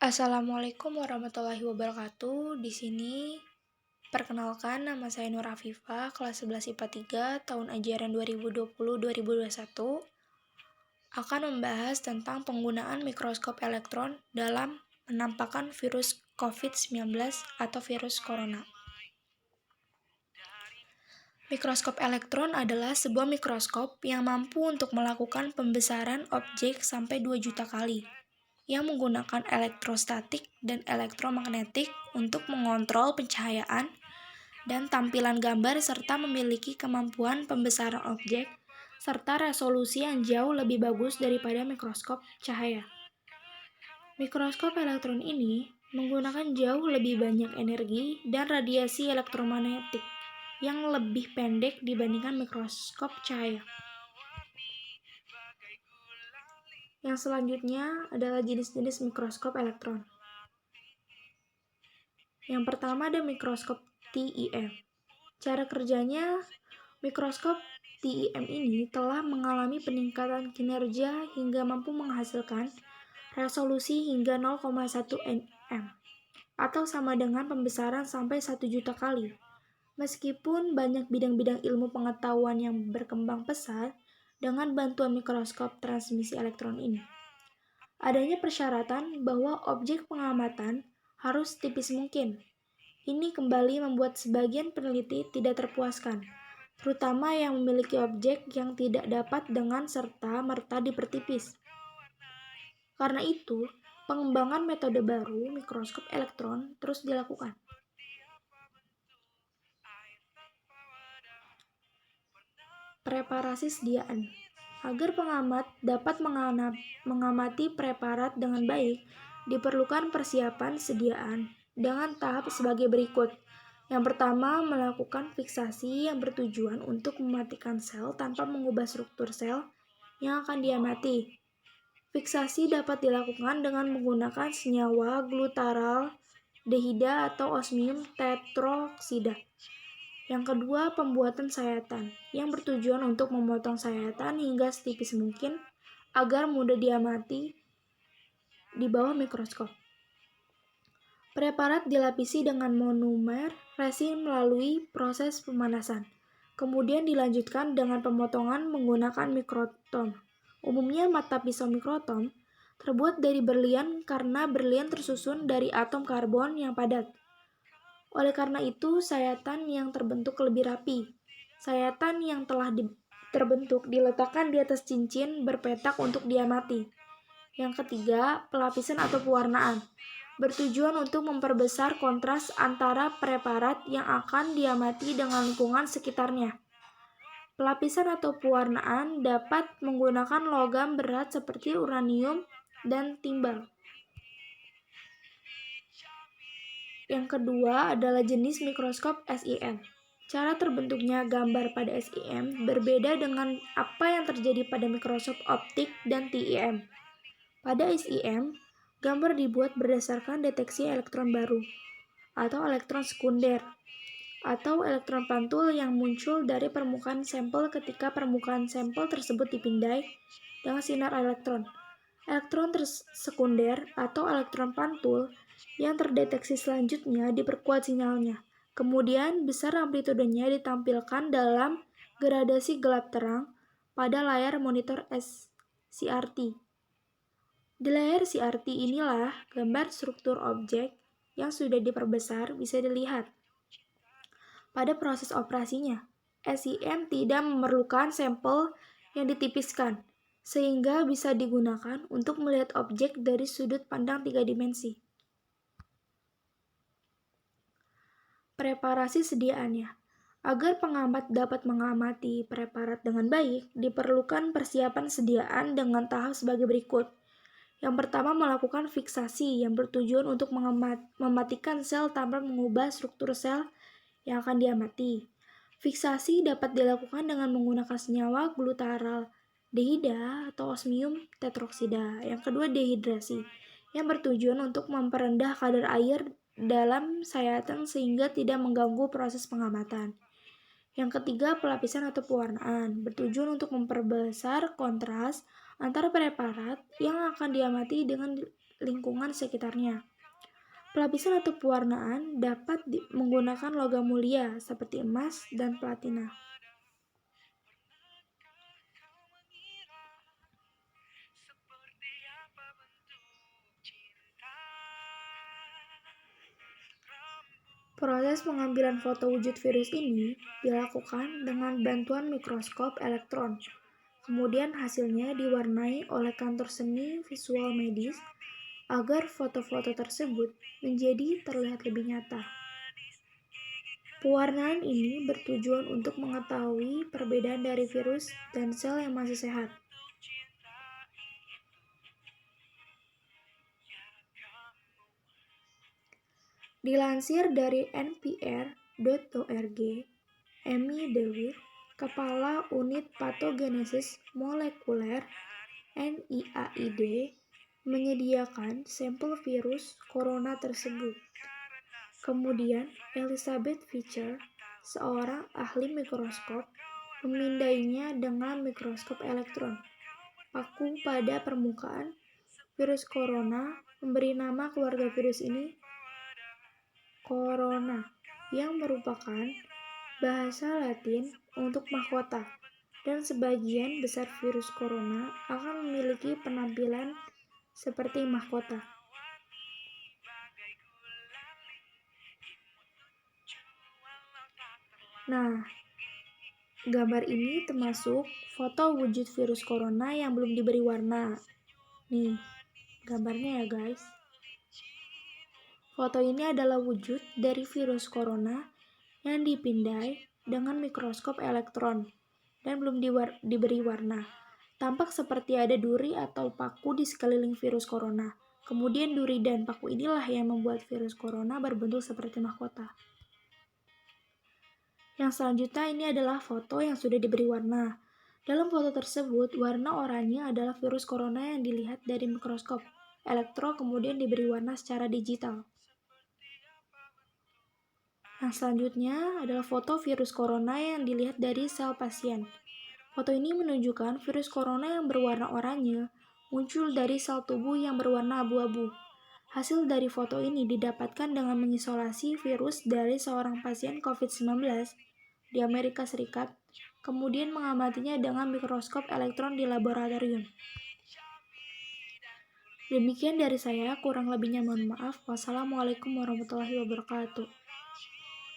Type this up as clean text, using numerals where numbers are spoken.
Assalamualaikum warahmatullahi wabarakatuh. Di sini perkenalkan nama saya Nur Afifa, kelas 11 IPA 3, tahun ajaran 2020-2021, akan membahas tentang penggunaan mikroskop elektron dalam penampakan virus COVID-19 atau virus corona. Mikroskop elektron adalah sebuah mikroskop yang mampu untuk melakukan pembesaran objek sampai 2 juta kali, yang menggunakan elektrostatik dan elektromagnetik untuk mengontrol pencahayaan dan tampilan gambar serta memiliki kemampuan pembesaran objek serta resolusi yang jauh lebih bagus daripada mikroskop cahaya. Mikroskop elektron ini menggunakan jauh lebih banyak energi dan radiasi elektromagnetik yang lebih pendek dibandingkan mikroskop cahaya. Yang selanjutnya adalah jenis-jenis mikroskop elektron. Yang pertama ada mikroskop TEM. Cara kerjanya, mikroskop TEM ini telah mengalami peningkatan kinerja hingga mampu menghasilkan resolusi hingga 0,1 nm atau sama dengan pembesaran sampai 1 juta kali. Meskipun banyak bidang-bidang ilmu pengetahuan yang berkembang pesat dengan bantuan mikroskop transmisi elektron ini. Adanya persyaratan bahwa objek pengamatan harus tipis mungkin. Ini kembali membuat sebagian peneliti tidak terpuaskan, terutama yang memiliki objek yang tidak dapat dengan serta-merta dipertipis. Karena itu, pengembangan metode baru mikroskop elektron terus dilakukan. Preparasi sediaan. Agar pengamat dapat mengamati preparat dengan baik, diperlukan persiapan sediaan dengan tahap sebagai berikut. Yang pertama, melakukan fiksasi yang bertujuan untuk mematikan sel tanpa mengubah struktur sel yang akan diamati. Fiksasi dapat dilakukan dengan menggunakan senyawa glutaraldehida atau osmium tetroksida. Yang kedua, pembuatan sayatan yang bertujuan untuk memotong sayatan hingga setipis mungkin agar mudah diamati di bawah mikroskop. Preparat dilapisi dengan monomer resin melalui proses pemanasan. Kemudian dilanjutkan dengan pemotongan menggunakan mikrotom. Umumnya mata pisau mikrotom terbuat dari berlian karena berlian tersusun dari atom karbon yang padat. Oleh karena itu, sayatan yang terbentuk lebih rapi. Sayatan yang telah terbentuk diletakkan di atas cincin berpetak untuk diamati. Yang ketiga, pelapisan atau pewarnaan. Bertujuan untuk memperbesar kontras antara preparat yang akan diamati dengan lingkungan sekitarnya. Pelapisan atau pewarnaan dapat menggunakan logam berat seperti uranium dan timbal. Yang kedua adalah jenis mikroskop SEM. Cara terbentuknya gambar pada SEM berbeda dengan apa yang terjadi pada mikroskop optik dan TEM. Pada SEM, gambar dibuat berdasarkan deteksi elektron baru, atau elektron sekunder, atau elektron pantul yang muncul dari permukaan sampel ketika permukaan sampel tersebut dipindai dengan sinar elektron. Elektron sekunder atau elektron pantul yang terdeteksi selanjutnya diperkuat sinyalnya. Kemudian besar amplitudenya ditampilkan dalam gradasi gelap terang pada layar monitor CRT. Di layar CRT inilah gambar struktur objek yang sudah diperbesar bisa dilihat. Pada proses operasinya, SEM tidak memerlukan sampel yang ditipiskan, sehingga bisa digunakan untuk melihat objek dari sudut pandang 3 dimensi. Preparasi sediaannya. Agar pengamat dapat mengamati preparat dengan baik, diperlukan persiapan sediaan dengan tahap sebagai berikut. Yang pertama, melakukan fiksasi yang bertujuan untuk mematikan sel tanpa mengubah struktur sel yang akan diamati. Fiksasi dapat dilakukan dengan menggunakan senyawa glutaraldehida atau osmium tetroksida. Yang kedua, dehidrasi yang bertujuan untuk memperendah kadar air dalam sayatan sehingga tidak mengganggu proses pengamatan. Yang ketiga, pelapisan atau pewarnaan bertujuan untuk memperbesar kontras antara preparat yang akan diamati dengan lingkungan sekitarnya. Pelapisan atau pewarnaan dapat menggunakan logam mulia seperti emas dan platina. Proses pengambilan foto wujud virus ini dilakukan dengan bantuan mikroskop elektron. Kemudian hasilnya diwarnai oleh kantor seni visual medis agar foto-foto tersebut menjadi terlihat lebih nyata. Pewarnaan ini bertujuan untuk mengetahui perbedaan dari virus dan sel yang masih sehat. Dilansir dari npr.org, Amy DeWitt, Kepala Unit Patogenesis Molekuler NIAID, menyediakan sampel virus corona tersebut. Kemudian, Elizabeth Fischer, seorang ahli mikroskop, memindainya dengan mikroskop elektron. Paku pada permukaan virus corona memberi nama keluarga virus ini corona, yang merupakan bahasa Latin untuk mahkota, dan sebagian besar virus corona akan memiliki penampilan seperti mahkota. Nah, gambar ini termasuk foto wujud virus corona yang belum diberi warna. Nih, gambarnya ya guys. Foto ini adalah wujud dari virus corona yang dipindai dengan mikroskop elektron dan belum diberi warna. Tampak seperti ada duri atau paku di sekeliling virus corona. Kemudian duri dan paku inilah yang membuat virus corona berbentuk seperti mahkota. Yang selanjutnya ini adalah foto yang sudah diberi warna. Dalam foto tersebut, warna oranye adalah virus corona yang dilihat dari mikroskop elektron kemudian diberi warna secara digital. Yang selanjutnya adalah foto virus corona yang dilihat dari sel pasien. Foto ini menunjukkan virus corona yang berwarna oranye muncul dari sel tubuh yang berwarna abu-abu. Hasil dari foto ini didapatkan dengan mengisolasi virus dari seorang pasien COVID-19 di Amerika Serikat, kemudian mengamatinya dengan mikroskop elektron di laboratorium. Demikian dari saya, kurang lebihnya mohon maaf. Wassalamualaikum warahmatullahi wabarakatuh.